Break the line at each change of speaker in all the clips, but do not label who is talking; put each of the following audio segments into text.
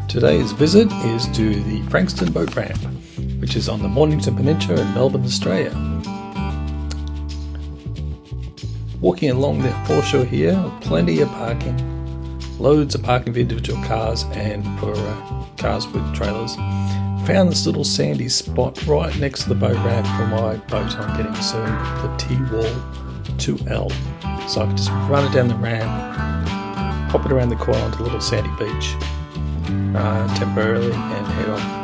Today's visit is to the Frankston Boat Ramp, which is on the Mornington Peninsula in Melbourne, Australia. Walking along the foreshore here, plenty of parking, loads of parking for individual cars and for cars with trailers. Found this little sandy spot right next to the boat ramp for my boat I'm getting soon, the T-Wall 2L. So I can just run it down the ramp, pop it around the corner onto a little sandy beach temporarily and head off.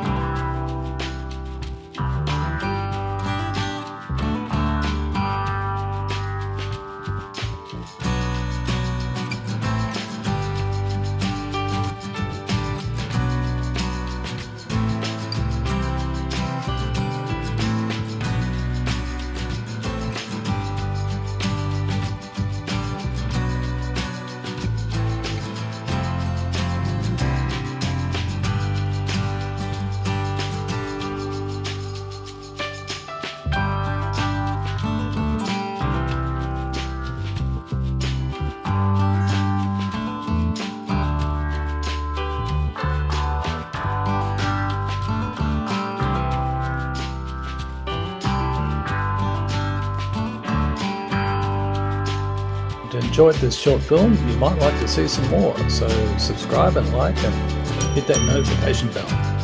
Enjoyed this short film, you might like to see some more, so subscribe and like and hit that notification bell.